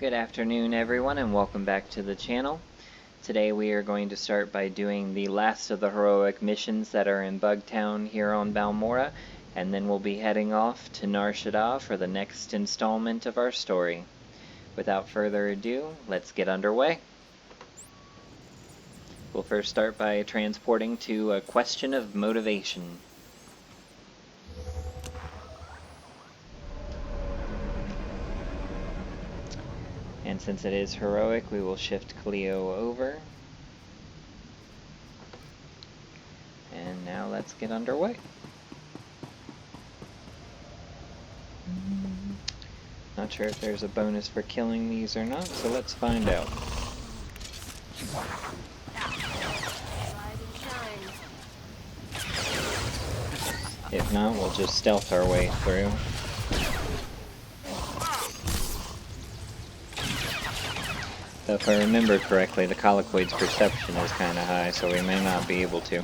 Good afternoon everyone and welcome back to the channel. Today we are going to start by doing the last of the heroic missions that are in Bugtown here on Balmora, and then we'll be heading off to Shada for the next installment of our story. Without further ado, let's get underway. We'll first start by transporting to a question of motivation. And since it is heroic, we will shift Cleo over. And now let's get underway. Not sure if there's a bonus for killing these or not, so let's find out. If not, we'll just stealth our way through. Though if I remember correctly, the colloquoid's perception is kind of high, so we may not be able to.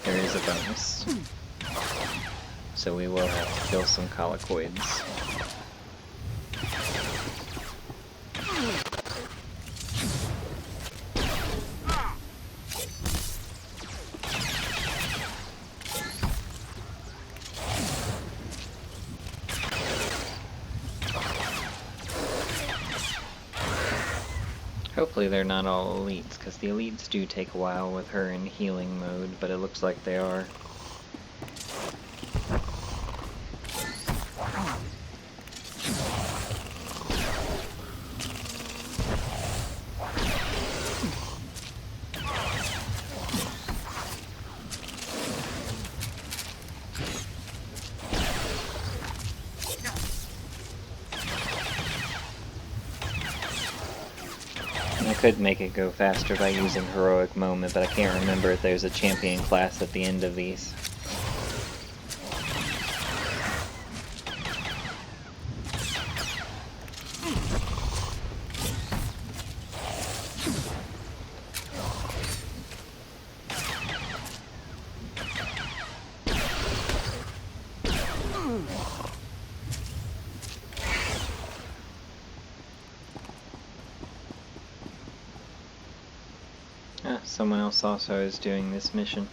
There is a bonus. So we will have to kill some colloquoids. Hopefully they're not all elites, because the elites do take a while with her in healing mode, but it looks like they are. I could make it go faster by using Heroic Moment, but I can't remember if there's a champion class at the end of these. Someone else also is doing this mission.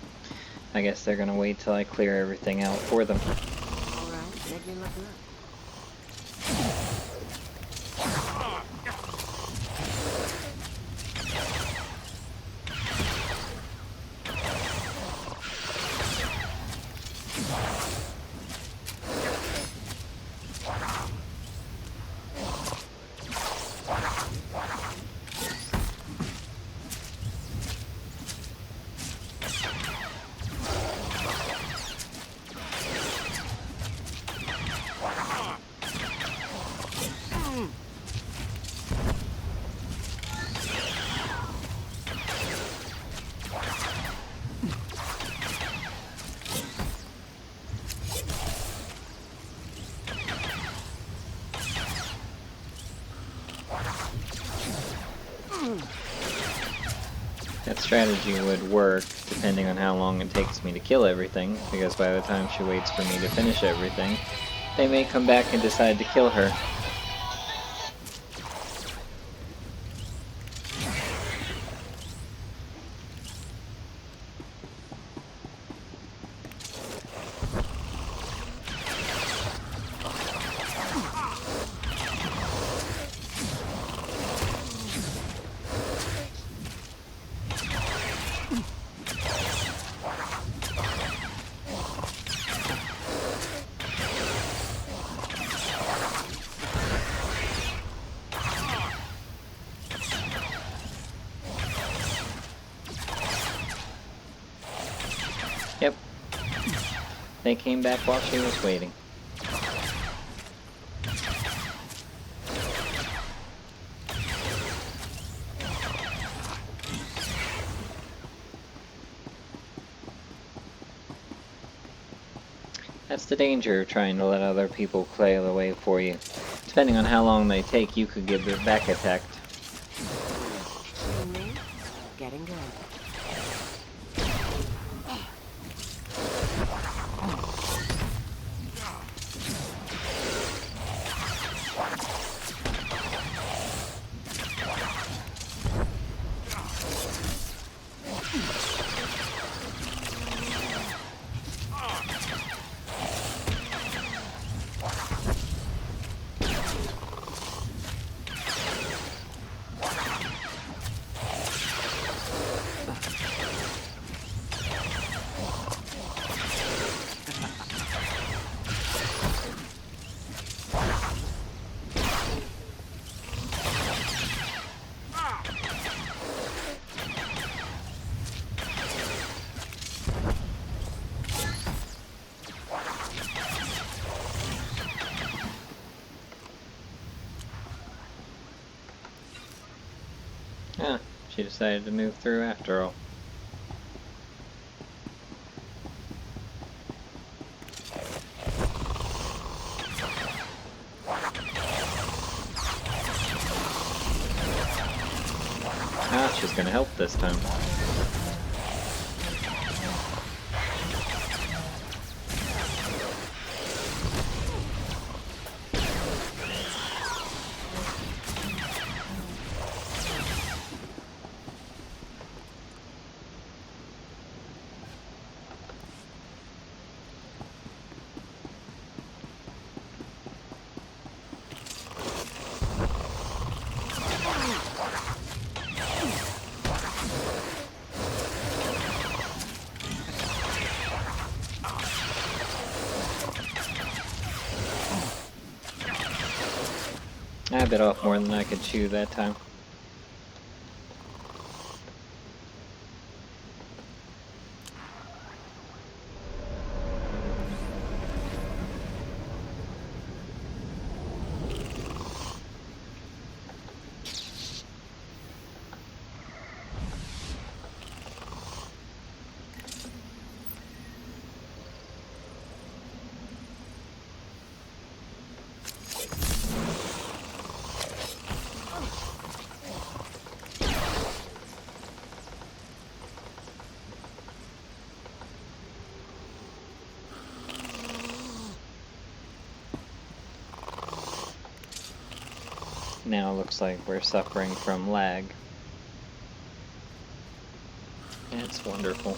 I guess they're gonna wait till I clear everything out for them. Alright, make me look good. That strategy would work depending on how long it takes me to kill everything, because by the time she waits for me to finish everything, they may come back and decide to kill her. Yep. They came back while she was waiting. That's the danger of trying to let other people clear the way for you. Depending on how long they take, you could get back attacked. Me? Getting good. Ah, she decided to move through after all. Ah, she's gonna help this time. I bit off more than I could chew that time. Now looks like we're suffering from lag. It's wonderful.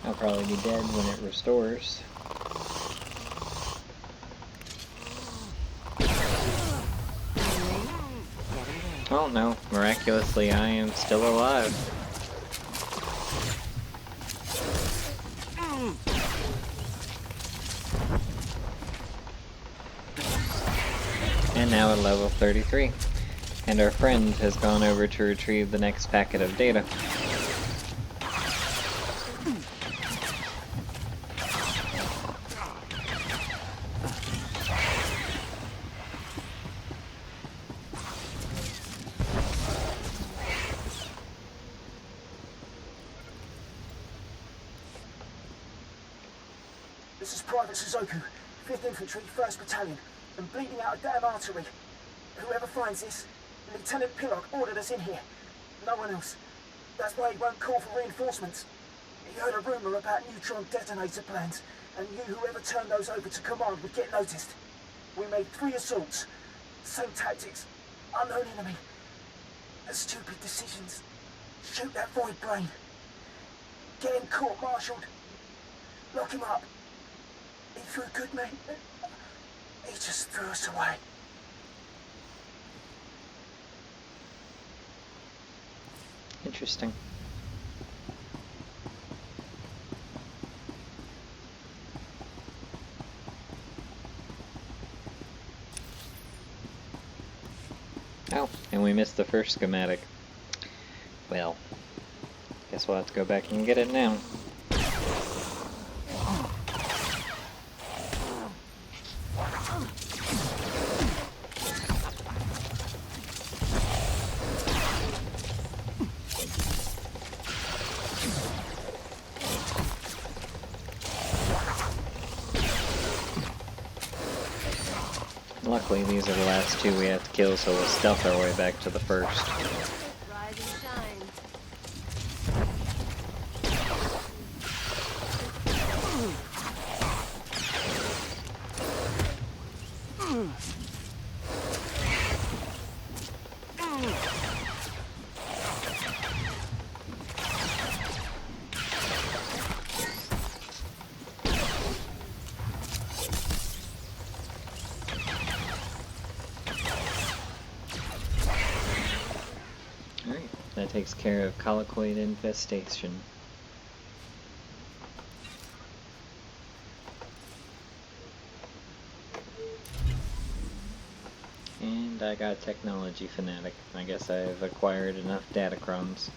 I'll probably be dead when it restores. Oh no, miraculously I am still alive. And now at level 33. And our friend has gone over to retrieve the next packet of data. This is Private Suzoku, 5th Infantry, 1st Battalion. I'm bleeding out a damn artery. Whoever finds this, Lieutenant Pillock ordered us in here. No one else. That's why he won't call for reinforcements. He heard a rumor about neutron detonator plans, and knew whoever turned those over to command would get noticed. We made 3 assaults. Same tactics. Unknown enemy. Stupid decisions. Shoot that void brain. Get him court-martialed. Lock him up. He threw good men. He just threw us away. Interesting. Oh, and we missed the first schematic. Well, guess we'll have to go back and get it now. Luckily, these are the last two we have to kill, so we'll stealth our way back to the first. Rise and shine. Alright, that takes care of colicoid infestation. And I got Technology Fanatic. I guess I've acquired enough datacrons.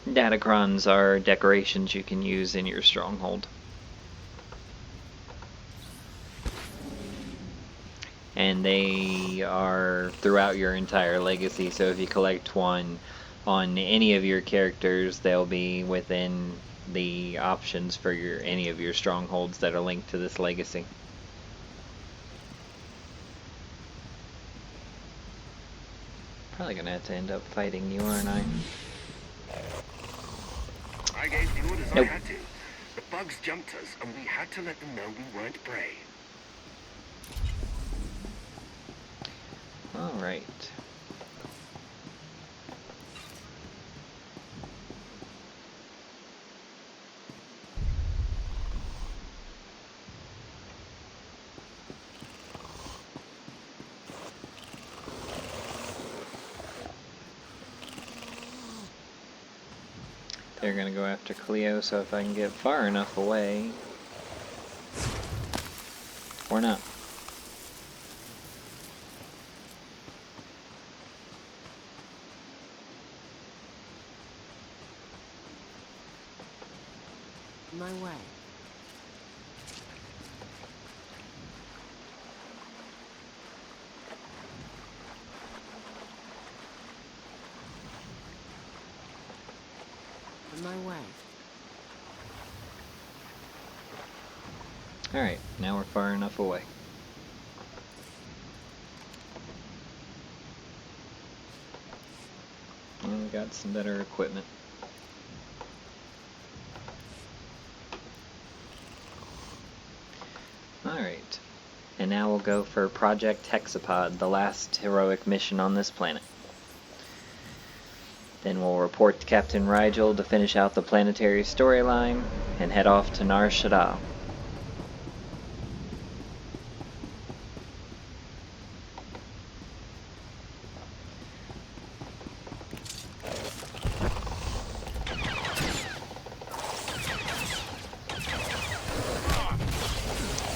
Datacrons are decorations you can use in your stronghold. And they are throughout your entire legacy, so if you collect one on any of your characters, they'll be within the options for any of your strongholds that are linked to this legacy. Probably gonna have to end up fighting you, aren't I? I gave the orders Nope. I had to. The bugs jumped us, and we had to let them know we weren't prey. Alright. They're gonna go after Cleo, so if I can get far enough away... Or not. My way. My way. Alright, now we're far enough away. And we got some better equipment. Alright, and now we'll go for Project Hexapod, the last heroic mission on this planet. Then we'll report to Captain Rigel to finish out the planetary storyline, and head off to Nar Shada.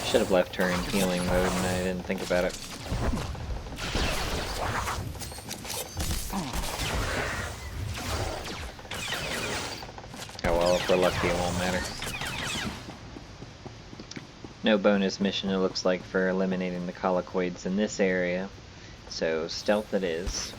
Should have left her in healing mode and I didn't think about it. Oh well, if we're lucky it won't matter. No bonus mission it looks like for eliminating the colicoids in this area, so stealth it is.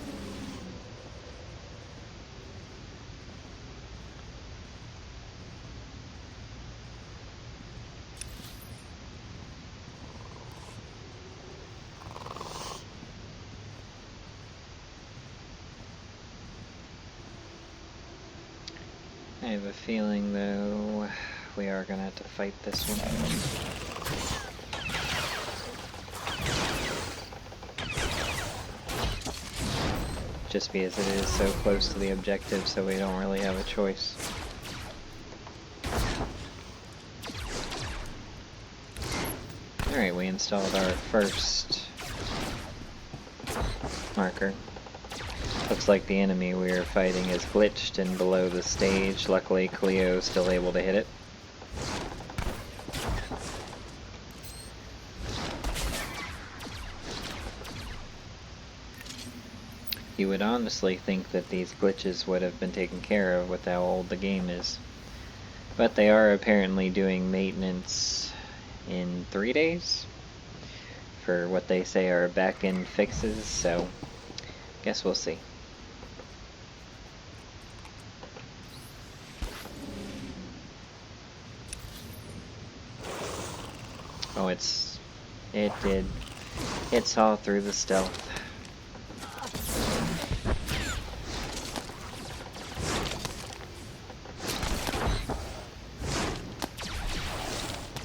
I have a feeling, though, we are going to have to fight this one. Just because it is so close to the objective, so we don't really have a choice. Alright, we installed our first marker. Looks like the enemy we are fighting is glitched and below the stage. Luckily, Cleo is still able to hit it. You would honestly think that these glitches would have been taken care of with how old the game is. But they are apparently doing maintenance in 3 days for what they say are back-end fixes, so guess we'll see. Oh, it's It did. It saw through the stealth.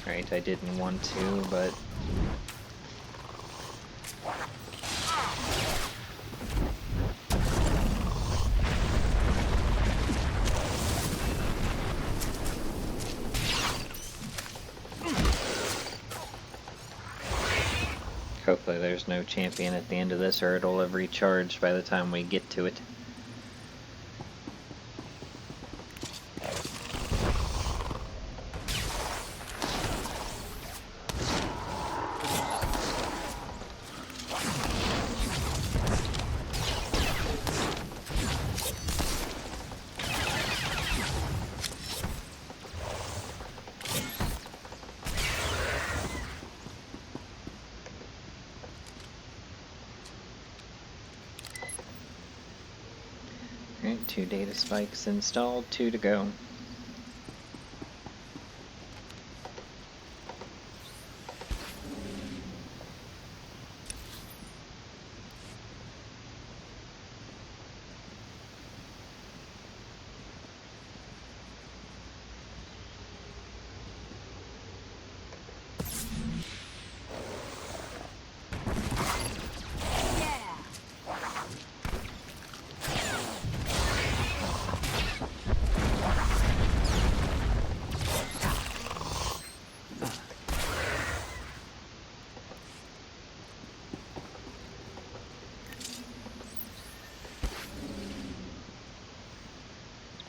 Right, I didn't want to, but... Hopefully there's no champion at the end of this, or it'll have recharged by the time we get to it. Alright, 2 data spikes installed, 2 to go.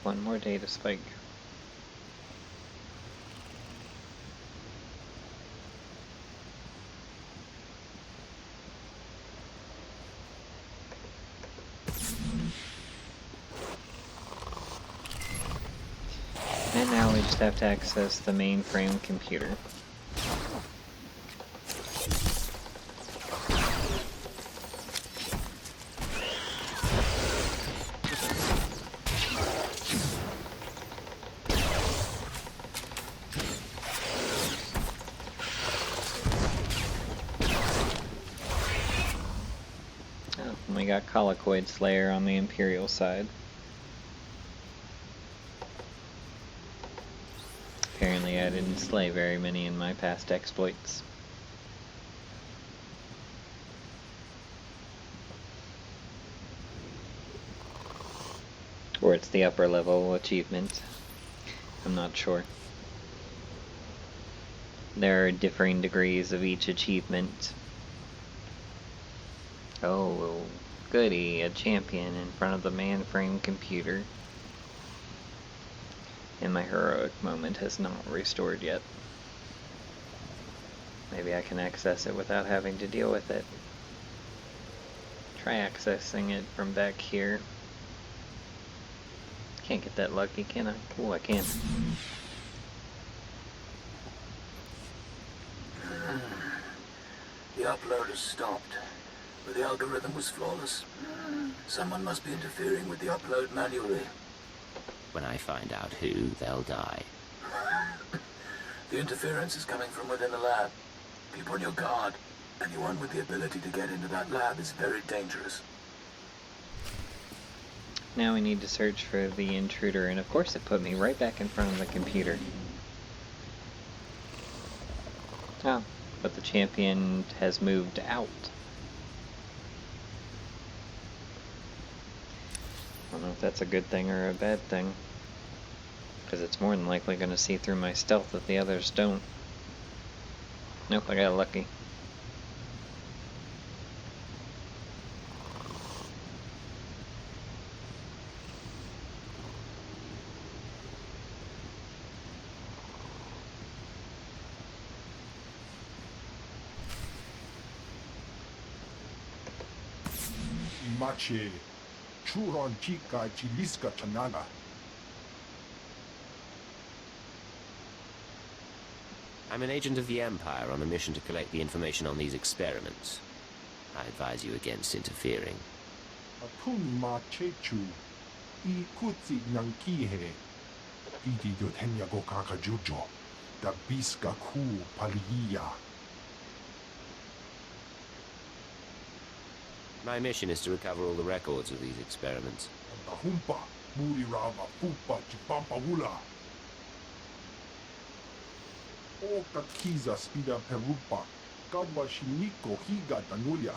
One more data spike. And now we just have to access the mainframe computer. We got Colloquoid Slayer on the Imperial side. Apparently I didn't slay very many in my past exploits. Or it's the upper level achievement. I'm not sure. There are differing degrees of each achievement. Oh, goody, a champion in front of the mainframe computer. And my heroic moment has not restored yet. Maybe I can access it without having to deal with it. Try accessing it from back here. Can't get that lucky, can I? Ooh, I can. The upload has stopped, but the algorithm was flawless. Someone must be interfering with the upload manually. When I find out who, they'll die. The interference is coming from within the lab. Keep on your guard. Anyone with the ability to get into that lab is very dangerous. Now we need to search for the intruder, and of course it put me right back in front of the computer. Oh, but the champion has moved out. I don't know if that's a good thing or a bad thing, because it's more than likely going to see through my stealth if the others don't. Nope, I got lucky. Mache, churon chica chiliska chanana. I'm an agent of the Empire on a mission to collect the information on these experiments. I advise you against interfering. Atun mache chu, I kutsi nankihe. Iti do tenyago kaka jujo, da biska ku paliya. My mission is to recover all the records of these experiments. Humpa, Murirava, Fupa, Chipampawula. Oka Kiza Spida Perupa, Kawa Shiniko Higa Danulia.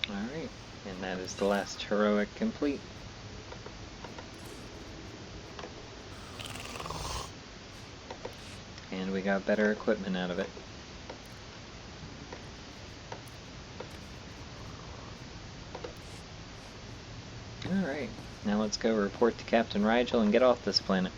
Alright, and that is the last heroic complete. And we got better equipment out of it. Alright, now let's go report to Captain Rigel and get off this planet.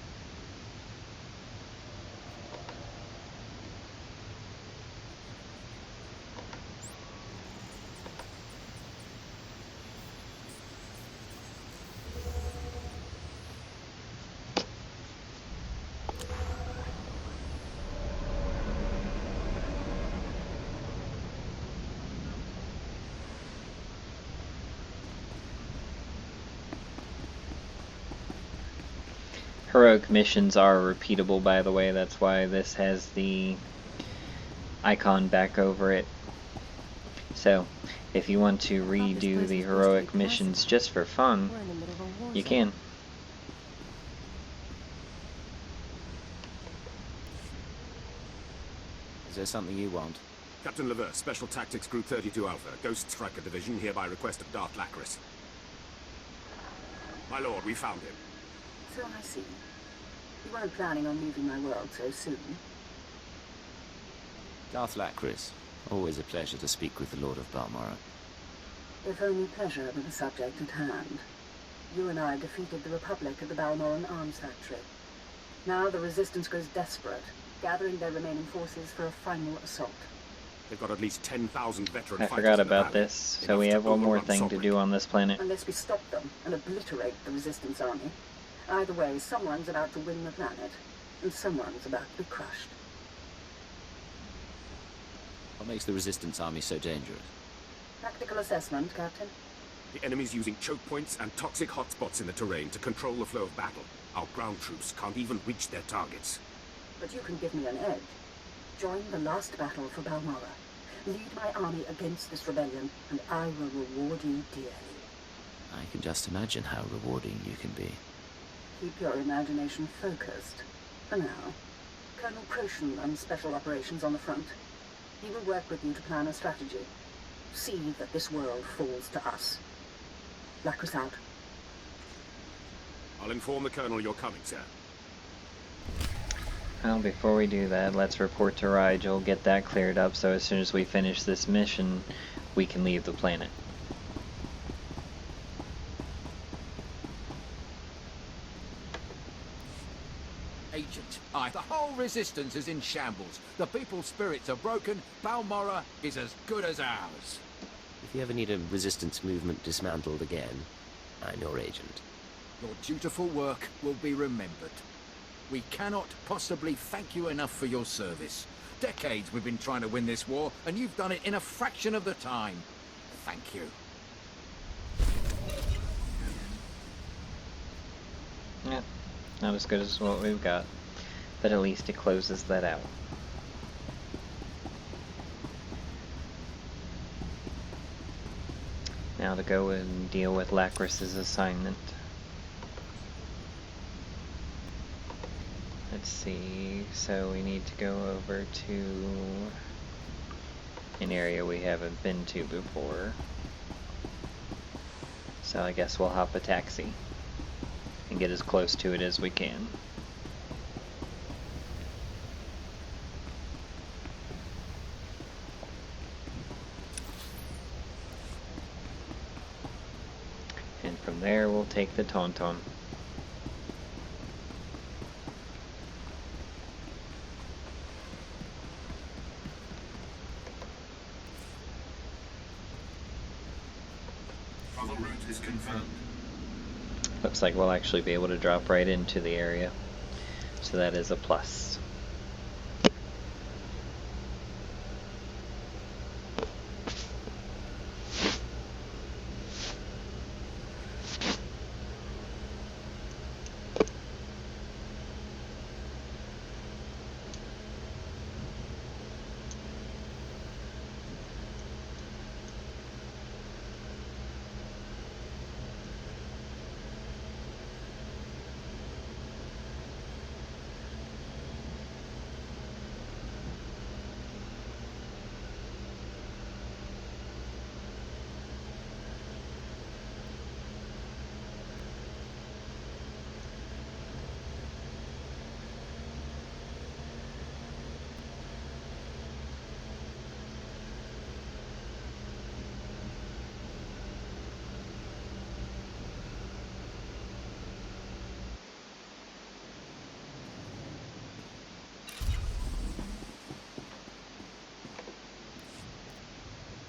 Heroic missions are repeatable, by the way. That's why this has the icon back over it. So, if you want to redo the heroic missions just for fun, We're in the middle of a war you zone. can. Is there something you want? Captain Lever, Special Tactics Group 32 Alpha, Ghost Striker Division, hereby request of Darth Lacris. My lord, we found him. So I see. You weren't planning on leaving my world so soon. Darth Lacris. Always a pleasure to speak with the Lord of Balmora. If only pleasure were the subject at hand. You and I defeated the Republic at the Balmoran Arms Factory. Now the Resistance grows desperate, gathering their remaining forces for a final assault. They've got at least 10,000 veteran I fighters forgot in the about valley, this, so enough we to have one more overrun thing to Sobrik. do on this planet. Unless we stop them and obliterate the Resistance army. Either way, someone's about to win the planet, and someone's about to be crushed. What makes the Resistance army so dangerous? Tactical assessment, Captain. The enemy's using choke points and toxic hotspots in the terrain to control the flow of battle. Our ground troops can't even reach their targets. But you can give me an edge. Join the last battle for Balmora. Lead my army against this rebellion, and I will reward you dearly. I can just imagine how rewarding you can be. Keep your imagination focused. For now, Colonel Proshin runs special operations on the front. He will work with you to plan a strategy. See that this world falls to us. Lacris out. I'll inform the Colonel you're coming, sir. Well, before we do that, let's report to Rigel, get that cleared up, so as soon as we finish this mission, we can leave the planet. Agent, aye, the whole resistance is in shambles. The people's spirits are broken. Balmora is as good as ours. If you ever need a Resistance movement dismantled again, I'm your agent. Your dutiful work will be remembered. We cannot possibly thank you enough for your service. Decades we've been trying to win this war, and you've done it in a fraction of the time. Thank you. Yeah, not as good as what we've got, but at least it closes that out. Now to go and deal with Lacris's assignment. Let's see, so we need to go over to an area we haven't been to before. So I guess we'll hop a taxi and get as close to it as we can. And from there we'll take the Tauntaun. Travel route is confirmed. Looks like we'll actually be able to drop right into the area. So that is a plus.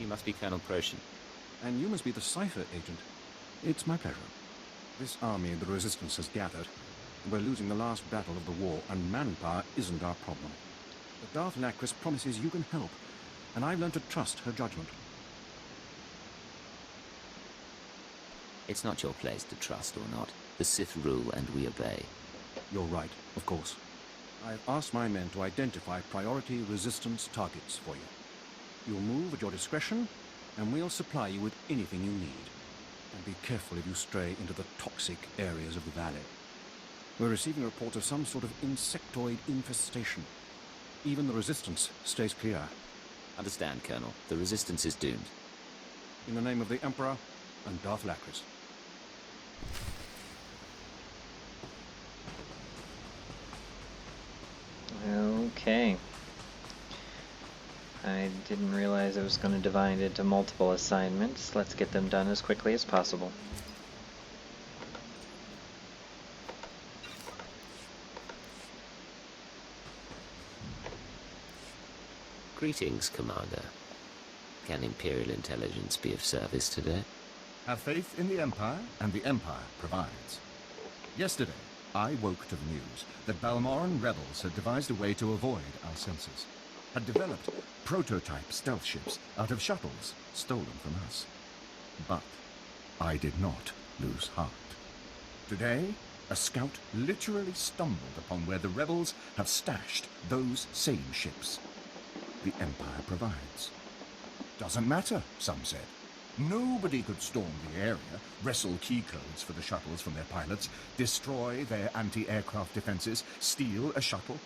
must be Colonel Proshin. And you must be the Cypher agent. It's my pleasure. This army the Resistance has gathered. We're losing the last battle of the war, and manpower isn't our problem. But Darth Lacris promises you can help, and I've learned to trust her judgment. It's not your place to trust or not. The Sith rule and we obey. You're right, of course. I've asked my men to identify priority resistance targets for you. You'll move at your discretion, and we'll supply you with anything you need. And be careful if you stray into the toxic areas of the valley. We're receiving reports of some sort of insectoid infestation. Even the Resistance stays clear. Understand, Colonel. The Resistance is doomed. In the name of the Emperor and Darth Lacris. Okay. I didn't realize I was going to divide it into multiple assignments. Let's get them done as quickly as possible. Greetings, Commander. Can Imperial intelligence be of service today? Have faith in the Empire, and the Empire provides. Yesterday, I woke to the news that Balmoran rebels had devised a way to avoid our sensors. Had developed prototype stealth ships out of shuttles stolen from us. But I did not lose heart. Today, a scout literally stumbled upon where the rebels have stashed those same ships. The Empire provides. Doesn't matter, some said. Nobody could storm the area, wrestle key codes for the shuttles from their pilots, destroy their anti-aircraft defenses, steal a shuttle.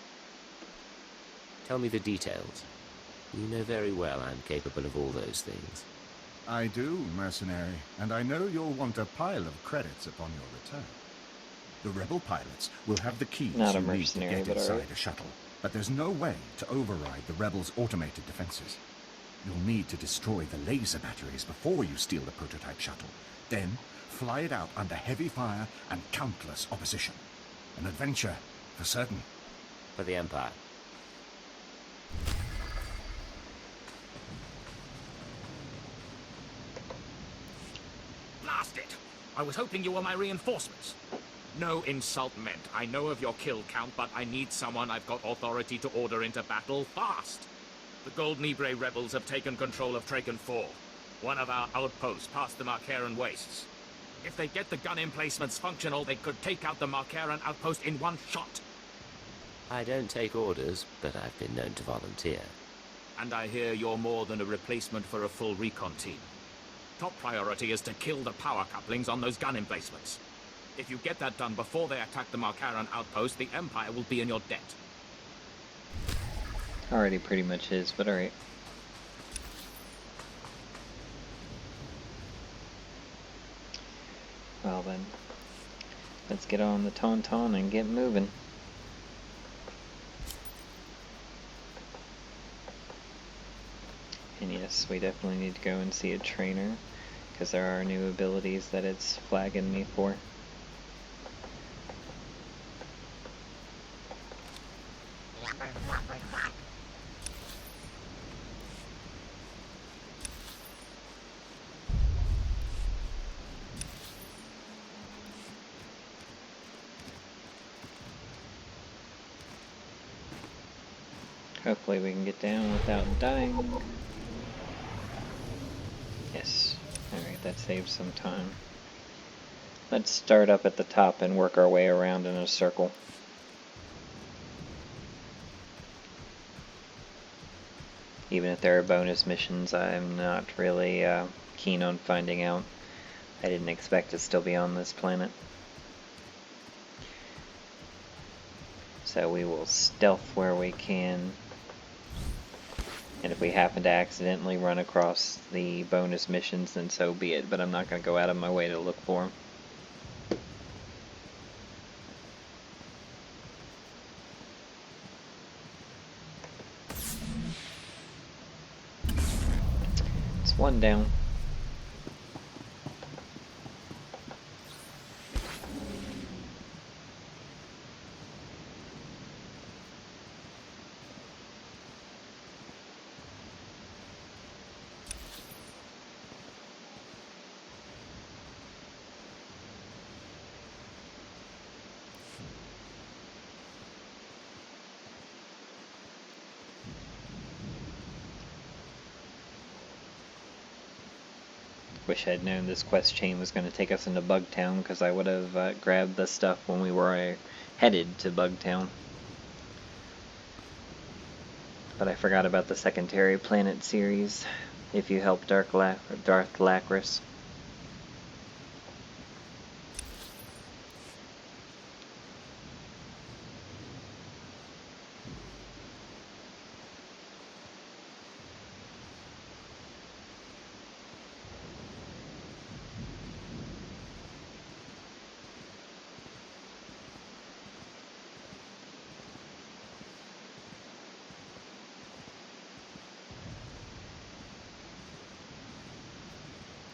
Tell me the details. You know very well I'm capable of all those things. I do, mercenary, and I know you'll want a pile of credits upon your return. The rebel pilots will have the keys Not a you need to mercenary, get but inside alright. a shuttle, but there's no way to override the rebels' automated defenses. You'll need to destroy the laser batteries before you steal the prototype shuttle, then fly it out under heavy fire and countless opposition. An adventure, for certain. For the Empire. Blast it! I was hoping you were my reinforcements. No insult meant. I know of your kill count, but I need someone I've got authority to order into battle fast. The Gold Nibre rebels have taken control of Traken 4, one of our outposts past the Marcaran wastes. If they get the gun emplacements functional, they could take out the Marcaran outpost in one shot. I don't take orders, but I've been known to volunteer. And I hear you're more than a replacement for a full recon team. Top priority is to kill the power couplings on those gun emplacements. If you get that done before they attack the Marcaran outpost, the Empire will be in your debt. Already pretty much is, but alright. Well then, let's get on the Tauntaun and get moving. And yes, we definitely need to go and see a trainer, because there are new abilities that it's flagging me for. Hopefully we can get down without dying. Yes. Alright, that saves some time. Let's start up at the top and work our way around in a circle. Even if there are bonus missions, I'm not really keen on finding out. I didn't expect to still be on this planet. So we will stealth where we can. And if we happen to accidentally run across the bonus missions, then so be it. But I'm not going to go out of my way to look for them. It's one down. Wish I'd known this quest chain was going to take us into Bugtown, because I would have grabbed the stuff when we were headed to Bugtown. But I forgot about the secondary planet series, if you help Darth Lacris.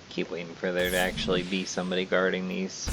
Keep waiting for there to actually be somebody guarding these.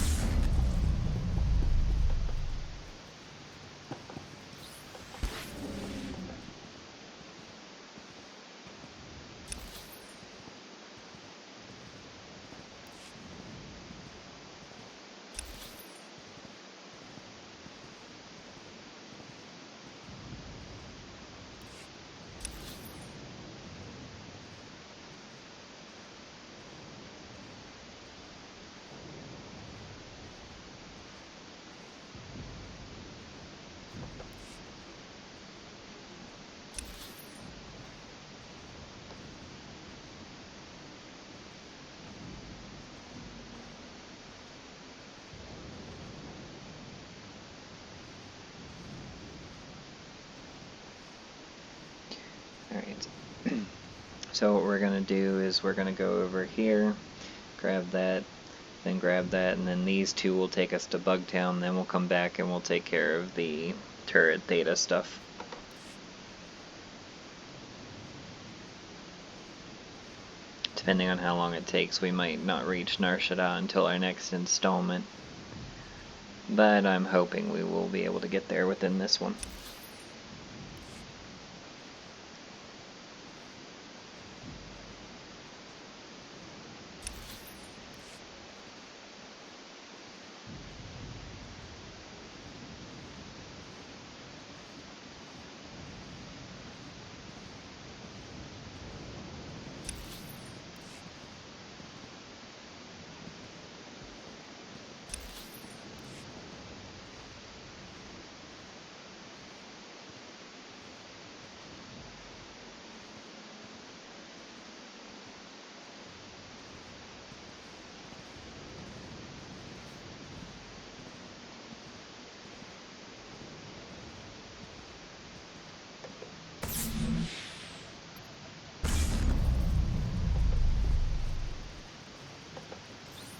Alright, so what we're going to do is we're going to go over here, grab that, then grab that, and then these two will take us to Bugtown, then we'll come back and we'll take care of the turret theta stuff. Depending on how long it takes, we might not reach Shada until our next installment, but I'm hoping we will be able to get there within this one.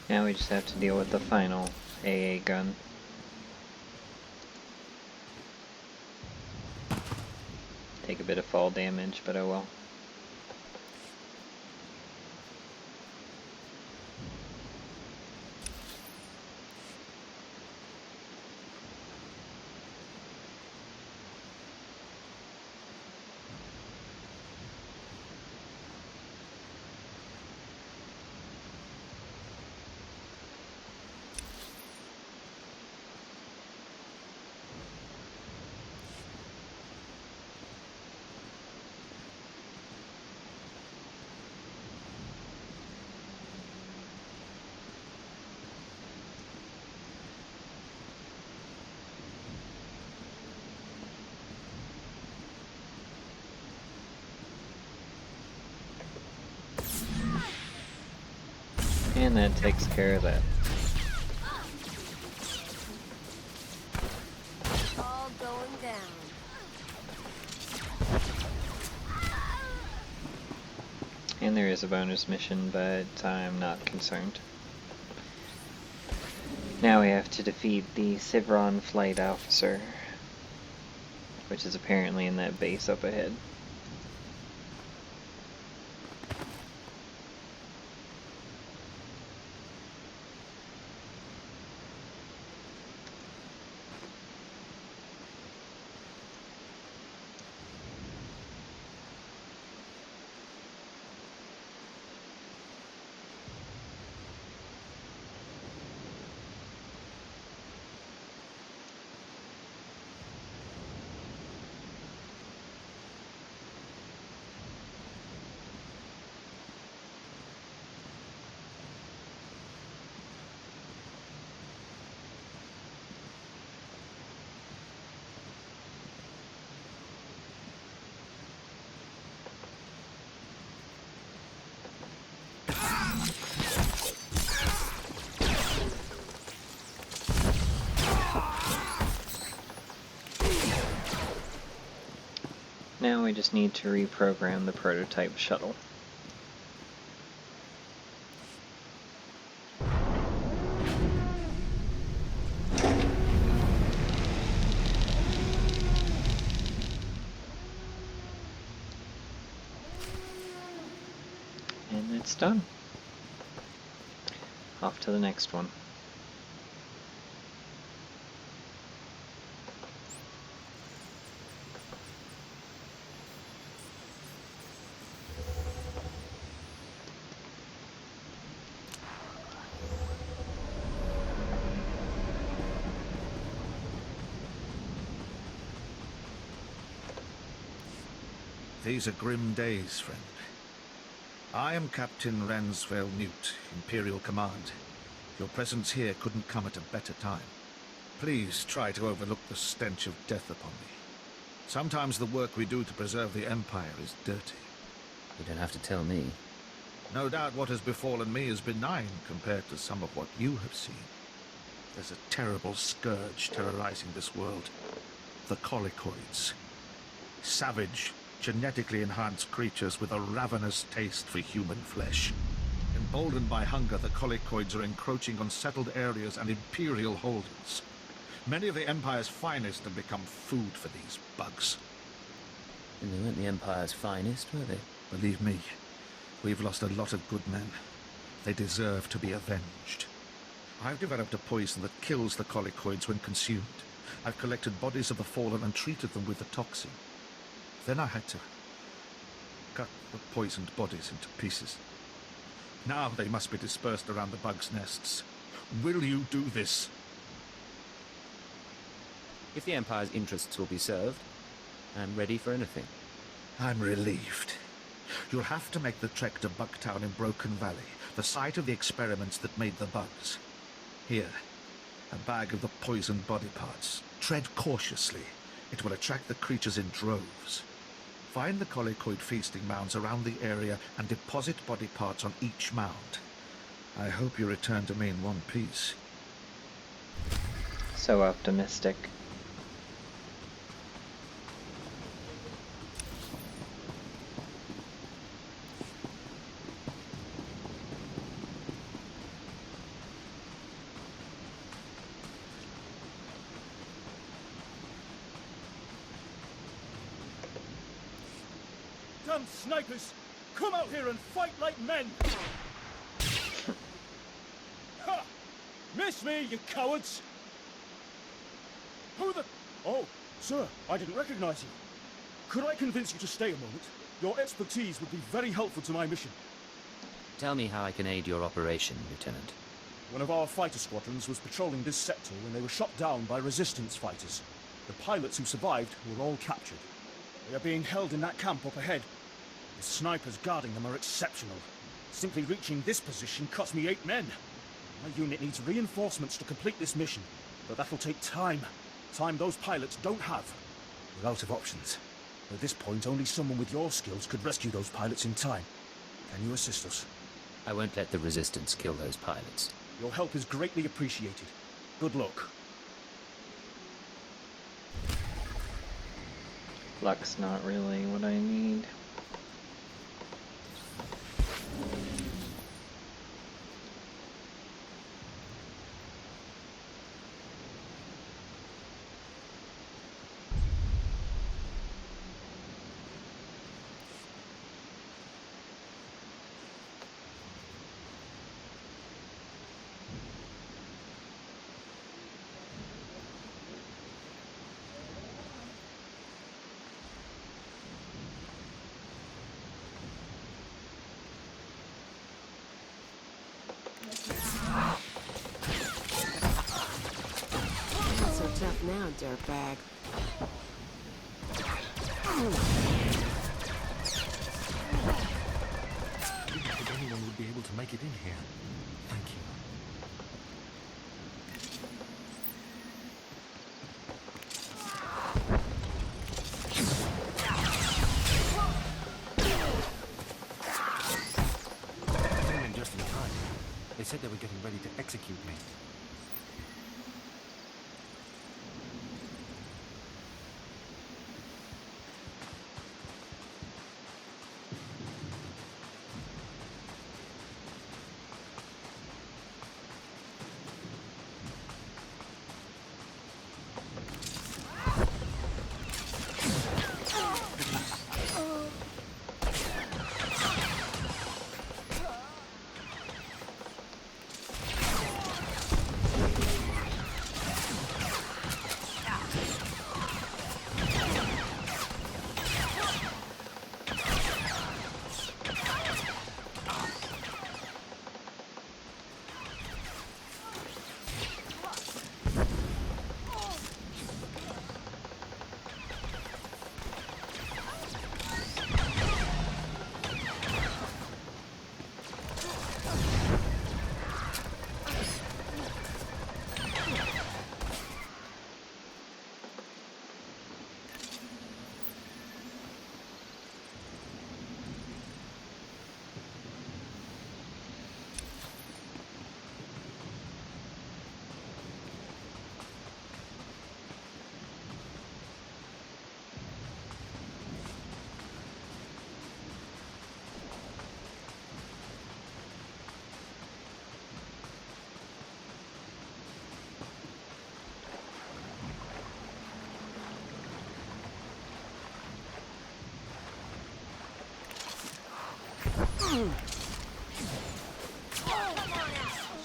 Now we just have to deal with the final AA gun. Take a bit of fall damage, but oh well. And that takes care of that. All going down. And there is a bonus mission, but I'm not concerned. Now we have to defeat the Civron flight officer, which is apparently in that base up ahead. Now we just need to reprogram the prototype shuttle. And it's done. Off to the next one. These are grim days, friend. I am Captain Ransvale Newt, Imperial Command. Your presence here couldn't come at a better time. Please try to overlook the stench of death upon me. Sometimes the work we do to preserve the Empire is dirty. You don't have to tell me. No doubt what has befallen me is benign compared to some of what you have seen. There's a terrible scourge terrorizing this world. The Colicoids. Savage, genetically enhanced creatures with a ravenous taste for human flesh. Emboldened by hunger, the Colicoids are encroaching on settled areas and Imperial holdings. Many of the Empire's finest have become food for these bugs. And they weren't the Empire's finest, were they? Believe me, we've lost a lot of good men. They deserve to be avenged. I've developed a poison that kills the Colicoids when consumed. I've collected bodies of the fallen and treated them with the toxin. Then I had to cut the poisoned bodies into pieces. Now they must be dispersed around the bugs' nests. Will you do this? If the Empire's interests will be served, I'm ready for anything. I'm relieved. You'll have to make the trek to Bugtown in Broken Valley, the site of the experiments that made the bugs. Here, a bag of the poisoned body parts. Tread cautiously. It will attract the creatures in droves. Find the Colicoid feasting mounds around the area and deposit body parts on each mound. I hope you return to me in one piece. So optimistic. Damn snipers! Come out here and fight like men! Ha! Miss me, you cowards! Who the... Oh, sir, I didn't recognize you. Could I convince you to stay a moment? Your expertise would be very helpful to my mission. Tell me how I can aid your operation, Lieutenant. One of our fighter squadrons was patrolling this sector when they were shot down by resistance fighters. The pilots who survived were all captured. They are being held in that camp up ahead. The snipers guarding them are exceptional. Simply reaching this position cost me 8 men. My unit needs reinforcements to complete this mission, but that'll take time. Time those pilots don't have. We're out of options. At this point, only someone with your skills could rescue those pilots in time. Can you assist us? I won't let the Resistance kill those pilots. Your help is greatly appreciated. Good luck. Luck's not really what I need. Not so tough now, dirtbag. I didn't think anyone would be able to make it in here. Thank you. I came in just in time. They said they were getting ready to execute me.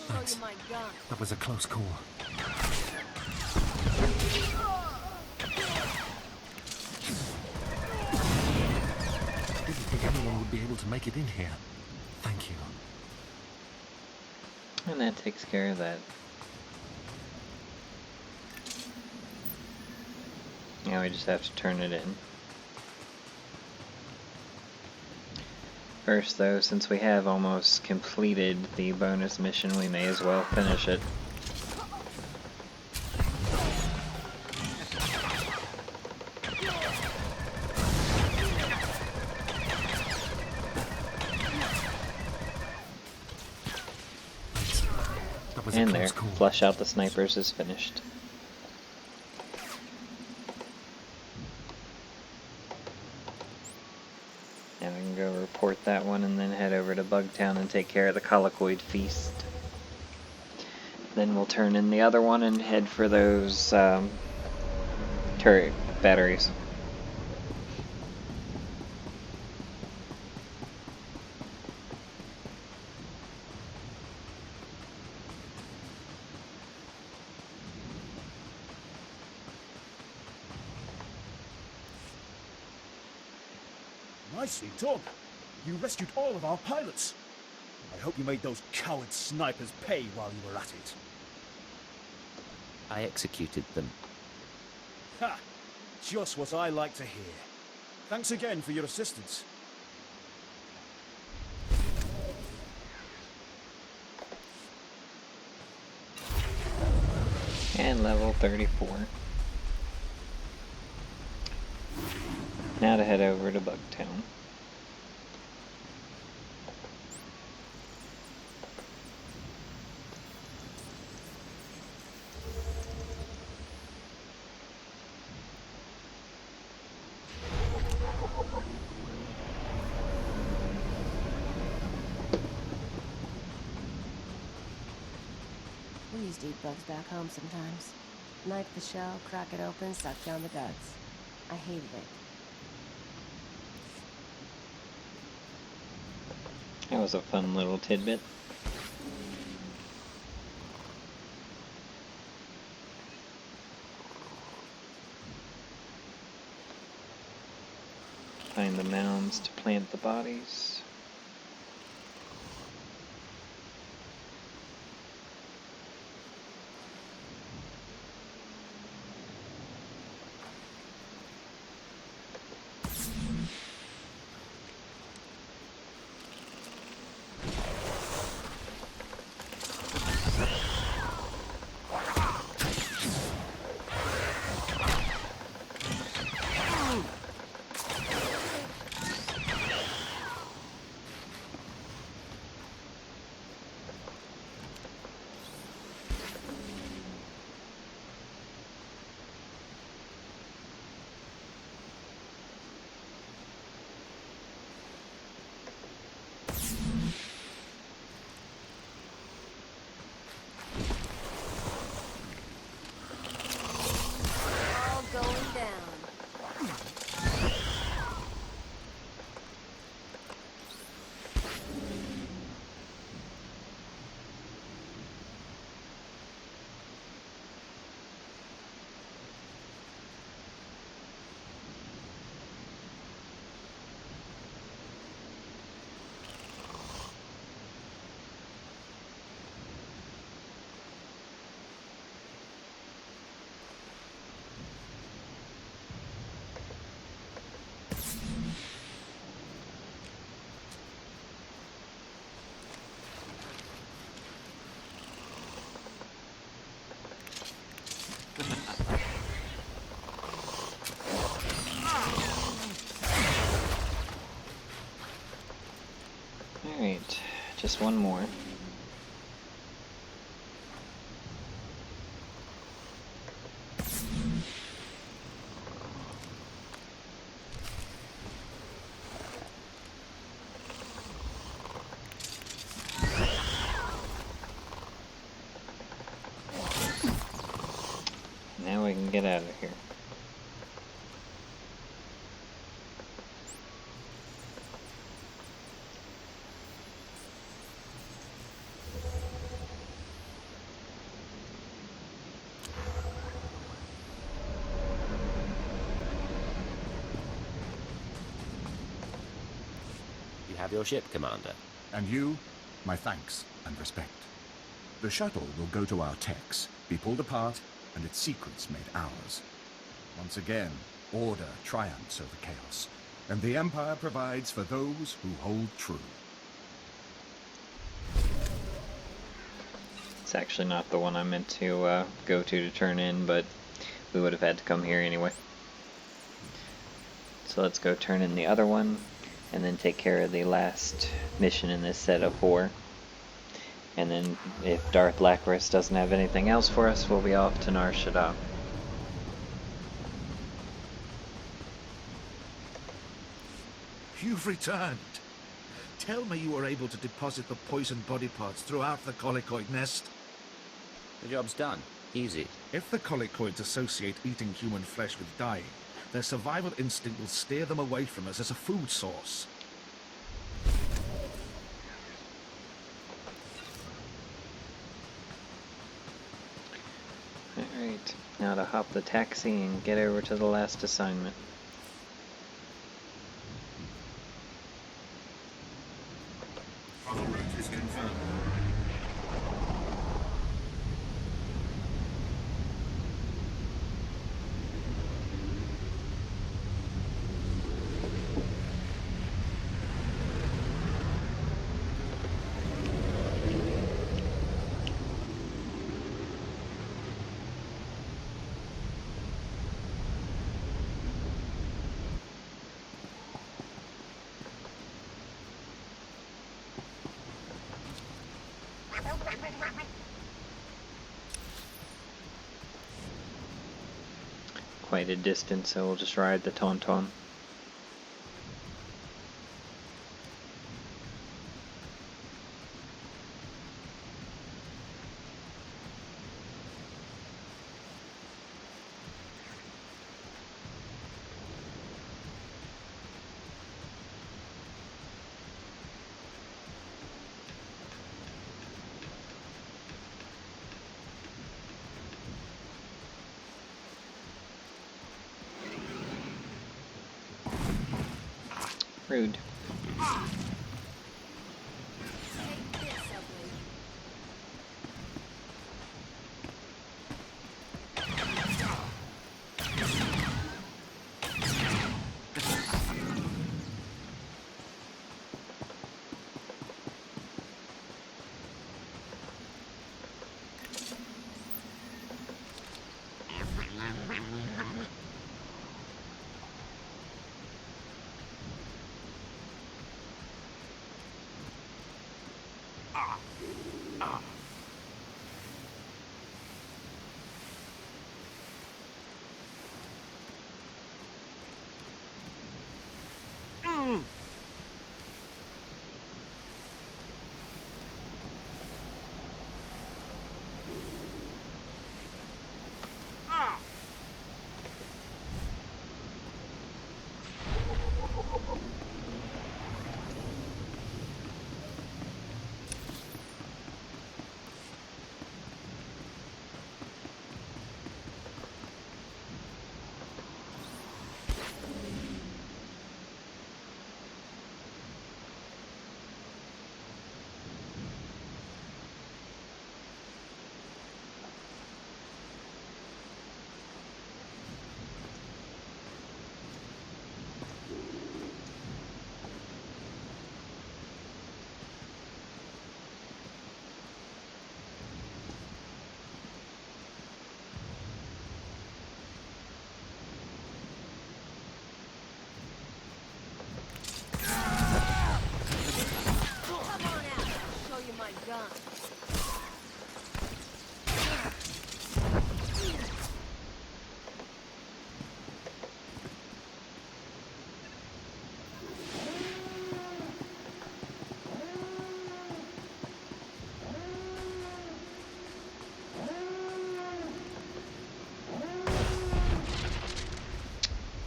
Thanks. That was a close call. Didn't think anyone would be able to make it in here. Thank you. And that takes care of that. Now we just have to turn it in. First though, since we have almost completed the bonus mission, we may as well finish it. And there, flush out the snipers is finished. Now we can go report that one and then head over to Bugtown and take care of the Colloquoid Feast. Then we'll turn in the other one and head for those turret batteries. Nicely done. You rescued all of our pilots. I hope you made those coward snipers pay while you were at it. I executed them. Ha! Just what I like to hear. Thanks again for your assistance. And level 34. Now to head over to Bugtown. We used to eat bugs back home sometimes. Knife the shell, crack it open, suck down the guts. I hated it. That was a fun little tidbit. Find the mounds to plant the bodies. Alright, just one more. Now we can get out of here. have your ship, Commander. And you, my thanks and respect. The shuttle will go to our techs, be pulled apart, and its secrets made ours. Once again, order triumphs over chaos, and the Empire provides for those who hold true. It's actually not the one I meant to go to turn in, but we would have had to come here anyway. So let's go turn in the other one, and then take care of the last mission in this set of 4. And then if Darth Lacris doesn't have anything else for us, we'll be off to Nar Shaddaa. You've returned. Tell me you were able to deposit the poisoned body parts throughout the colicoid nest. The job's done. Easy. If the colicoids associate eating human flesh with dying, their survival instinct will steer them away from us as a food source. Alright, now to hop the taxi and get over to the last assignment. Other route is confirmed. Quite a distance, so we'll just ride the Tauntaun. Rude.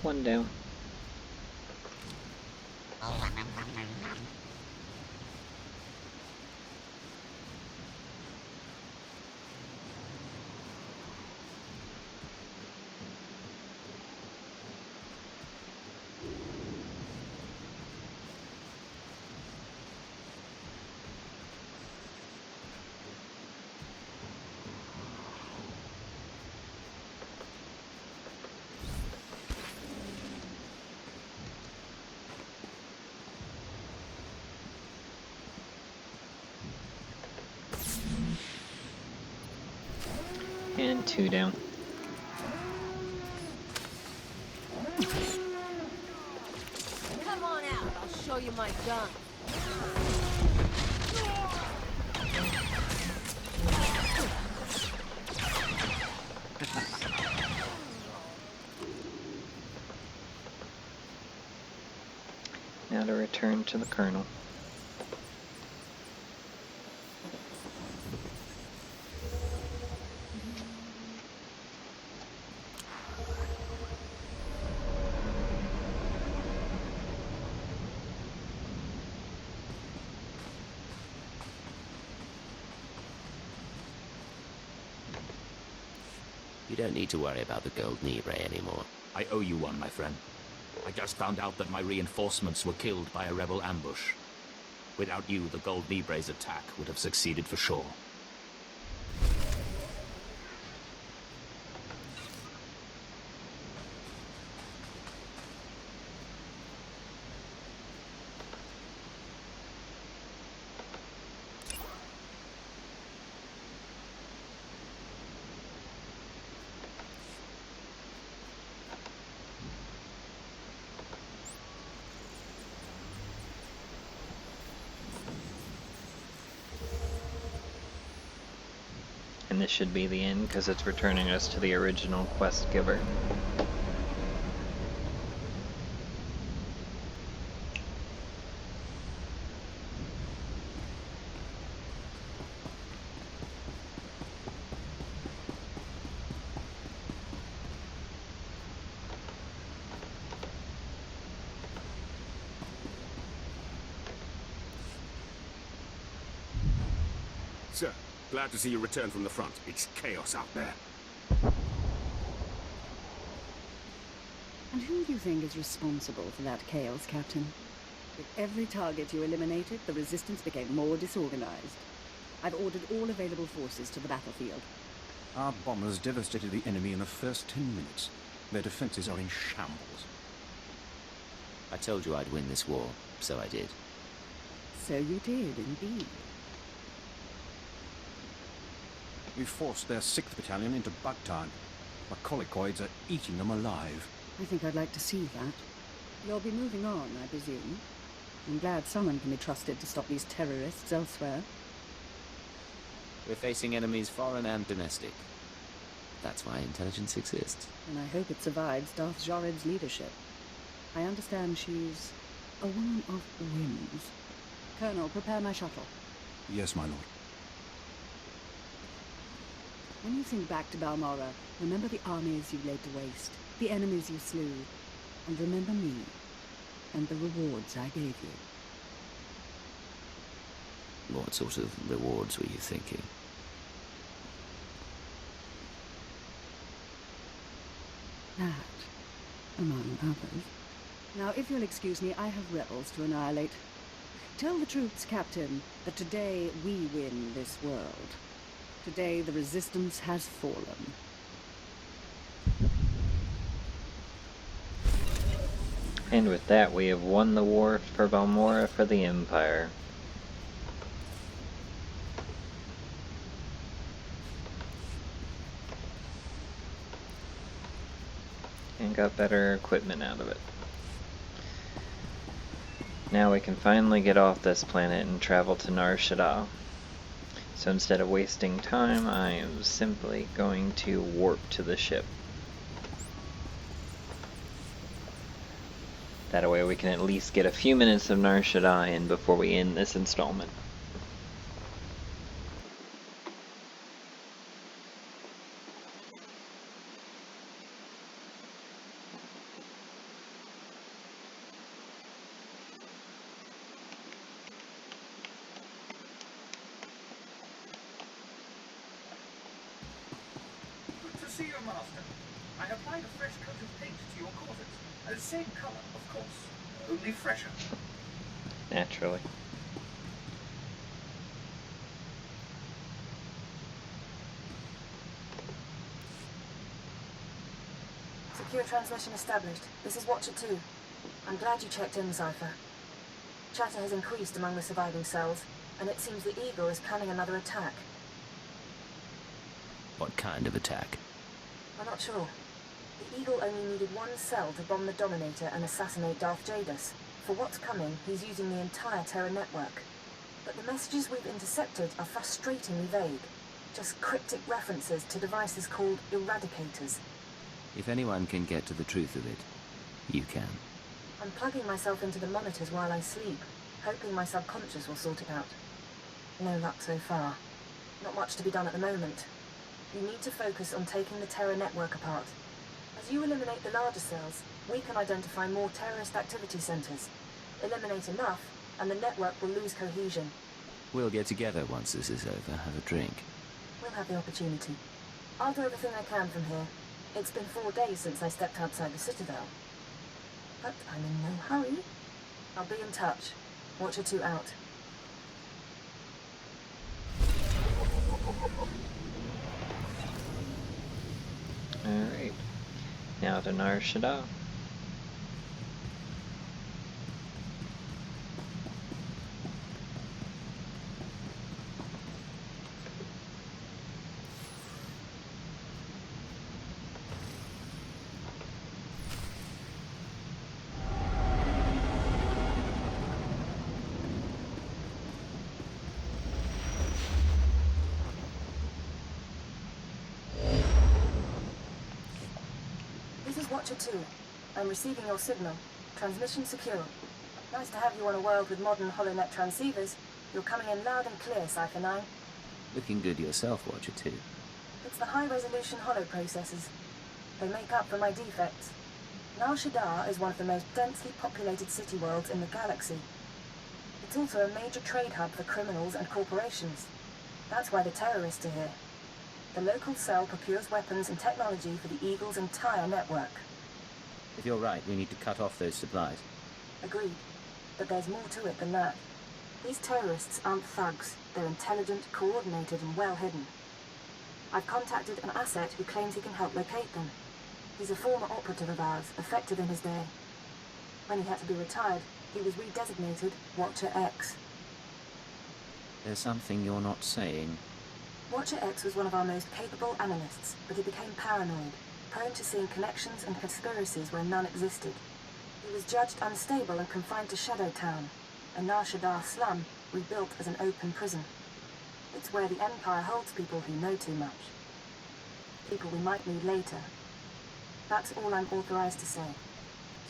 One down. 2 down. Come on out, I'll show you my gun. Now to return to the Colonel. You don't need to worry about the Gold Libre anymore. I owe you one, my friend. I just found out that my reinforcements were killed by a rebel ambush. Without you, the Gold Libre's attack would have succeeded for sure. And this should be the end because it's returning us to the original quest giver. Sir, glad to see you return from the front. It's chaos out there. And who do you think is responsible for that chaos, Captain? With every target you eliminated, the Resistance became more disorganized. I've ordered all available forces to the battlefield. Our bombers devastated the enemy in the first 10 minutes. Their defenses are in shambles. I told you I'd win this war, so I did. So you did, indeed. We forced their 6th Battalion into Bugtown. The colicoids are eating them alive. I think I'd like to see that. You'll be moving on, I presume. I'm glad someone can be trusted to stop these terrorists elsewhere. We're facing enemies foreign and domestic. That's why intelligence exists. And I hope it survives Darth Jared's leadership. I understand she's a woman of whims. Colonel, prepare my shuttle. Yes, my lord. When you think back to Balmora, remember the armies you laid to waste, the enemies you slew, and remember me, and the rewards I gave you. What sort of rewards were you thinking? That, among others. Now, if you'll excuse me, I have rebels to annihilate. Tell the troops, Captain, that today we win this world. Today the Resistance has fallen. And with that, we have won the war for Balmora for the Empire. And got better equipment out of it. Now we can finally get off this planet and travel to Shada. So instead of wasting time, I am simply going to warp to the ship. That way we can at least get a few minutes of Shada in before we end this installment. See your master. I applied a fresh coat of paint to your quarters. The same color, of course, only fresher. Naturally. Secure transmission established. This is Watcher 2. I'm glad you checked in, Cypher. Chatter has increased among the surviving cells, and it seems the Eagle is planning another attack. What kind of attack? I'm not sure. The Eagle only needed one cell to bomb the Dominator and assassinate Darth Jadus. For what's coming, he's using the entire Terra network. But the messages we've intercepted are frustratingly vague. Just cryptic references to devices called eradicators. If anyone can get to the truth of it, you can. I'm plugging myself into the monitors while I sleep, hoping my subconscious will sort it out. No luck so far. Not much to be done at the moment. You need to focus on taking the Terra network apart. As you eliminate the larger cells, we can identify more terrorist activity centers. Eliminate enough, and the network will lose cohesion. We'll get together once this is over, have a drink. We'll have the opportunity. I'll do everything I can from here. It's been 4 days since I stepped outside the Citadel. But I'm in no hurry. I'll be in touch. Watcher 2 out. Alright. Now to Nar Shada. This is Watcher 2. I'm receiving your signal. Transmission secure. Nice to have you on a world with modern HoloNet transceivers. You're coming in loud and clear, Cypher 9. Looking good yourself, Watcher 2. It's the high-resolution holo processors. They make up for my defects. Nar Shada is one of the most densely populated city worlds in the galaxy. It's also a major trade hub for criminals and corporations. That's why the terrorists are here. The local cell procures weapons and technology for the Eagle's entire network. If you're right, we need to cut off those supplies. Agreed. But there's more to it than that. These terrorists aren't thugs. They're intelligent, coordinated, and well hidden. I've contacted an asset who claims he can help locate them. He's a former operative of ours, effective in his day. When he had to be retired, he was redesignated Watcher X. There's something you're not saying. Watcher X was one of our most capable analysts, but he became paranoid, prone to seeing connections and conspiracies where none existed. He was judged unstable and confined to Shadow Town, a Nar Shada slum rebuilt as an open prison. It's where the Empire holds people who know too much. People we might need later. That's all I'm authorized to say.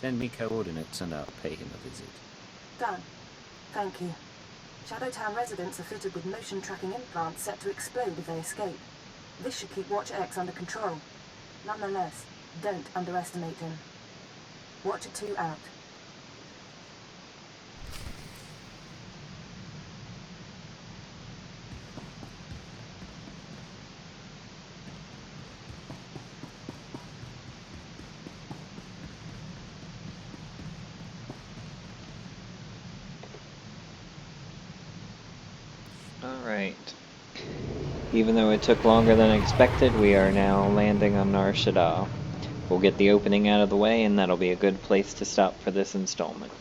Send me coordinates and I'll pay him a visit. Done. Thank you. Shadowtown residents are fitted with motion tracking implants set to explode if they escape. This should keep Watcher X under control. Nonetheless, don't underestimate him. Watcher 2 out. Alright. Even though it took longer than expected, we are now landing on Nar Shada. We'll get the opening out of the way, and that'll be a good place to stop for this installment.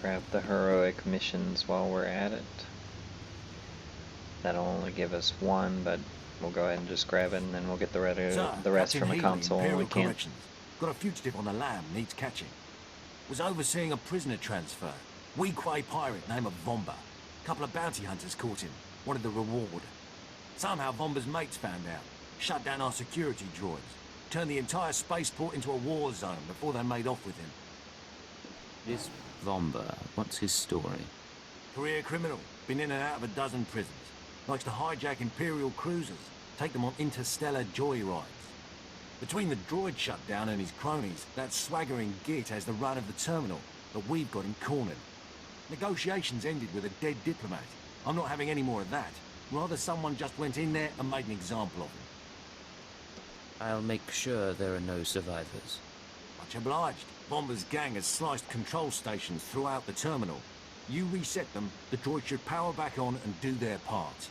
grab the heroic missions while we're at it. That'll only give us one, but we'll go ahead and just grab it, and then we'll get the rest from the console when we can. Got a fugitive on the lam, needs catching. Was overseeing a prisoner transfer. Weequay pirate named Vomba. Couple of bounty hunters caught him. Wanted the reward. Somehow Vomba's mates found out. Shut down our security droids. Turned the entire spaceport into a war zone before they made off with him. This Vomba, what's his story? Career criminal. Been in and out of a dozen prisons. Likes to hijack Imperial cruisers. Take them on interstellar joyrides. Between the droid shutdown and his cronies, that swaggering git has the run of the terminal, but we've got him cornered. Negotiations ended with a dead diplomat. I'm not having any more of that. Rather someone just went in there and made an example of him. I'll make sure there are no survivors. Much obliged. Bomber's gang has sliced control stations throughout the terminal. You reset them, the droids should power back on and do their part.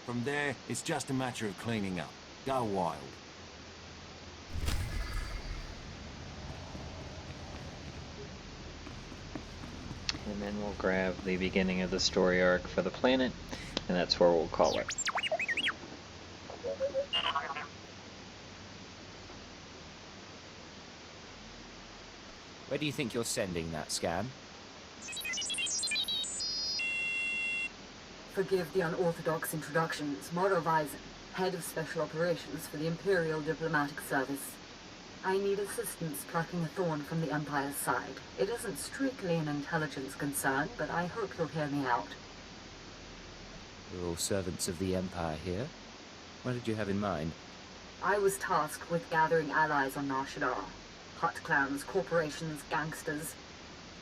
From there, it's just a matter of cleaning up. Go wild. And then we'll grab the beginning of the story arc for the planet, and that's where we'll call it. Where do you think you're sending that scan? Forgive the unorthodox introductions. Moro Vizon, head of special operations for the Imperial Diplomatic Service. I need assistance plucking a thorn from the Empire's side. It isn't strictly an intelligence concern, but I hope you'll hear me out. We're all servants of the Empire here. What did you have in mind? I was tasked with gathering allies on Nar Shaddaa. Hut clans, corporations, gangsters.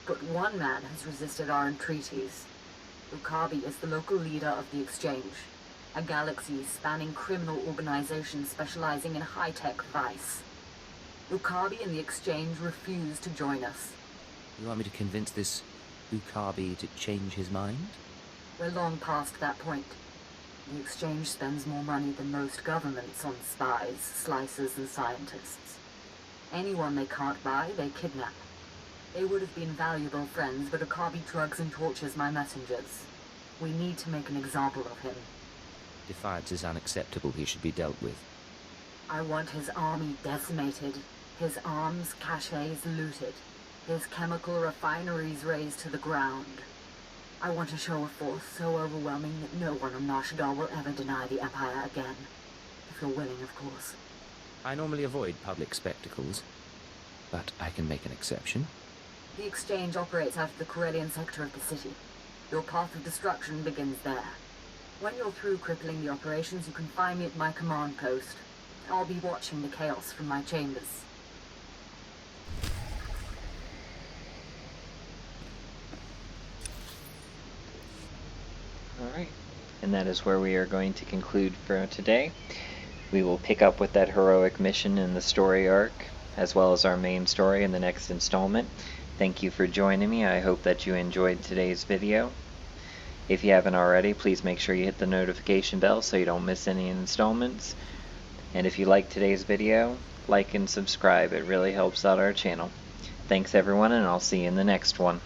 But one man has resisted our entreaties. Ukabi is the local leader of the Exchange, a galaxy spanning criminal organization specializing in high-tech vice. Ukabi and the Exchange refuse to join us. You want me to convince this Ukabi to change his mind? We're long past that point. The Exchange spends more money than most governments on spies, slicers, and scientists. Anyone they can't buy, they kidnap. They would have been valuable friends, but Ukabi drugs and tortures my messengers. We need to make an example of him. Defiance is unacceptable. He should be dealt with. I want his army decimated, his arms caches looted, his chemical refineries razed to the ground. I want a show of force so overwhelming that no one on Nar Shaddaa will ever deny the Empire again. If you're willing, of course. I normally avoid public spectacles, but I can make an exception. The Exchange operates out of the Corellian sector of the city. Your path of destruction begins there. When you're through crippling the operations, you can find me at my command post. I'll be watching the chaos from my chambers. Alright, and that is where we are going to conclude for today. We will pick up with that heroic mission in the story arc, as well as our main story in the next installment. Thank you for joining me. I hope that you enjoyed today's video. If you haven't already, please make sure you hit the notification bell so you don't miss any installments. And if you liked today's video, like and subscribe. It really helps out our channel. Thanks everyone, and I'll see you in the next one.